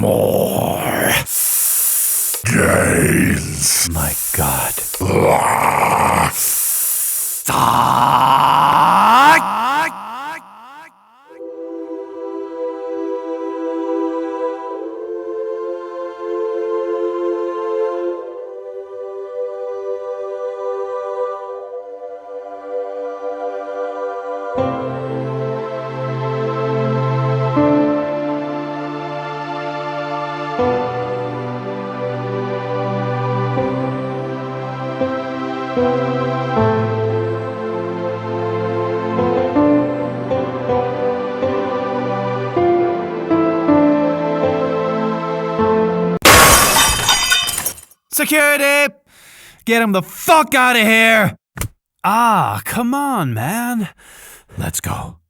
more gains. My God. Security! Get him the fuck out of here! Ah, come on, man. Let's go.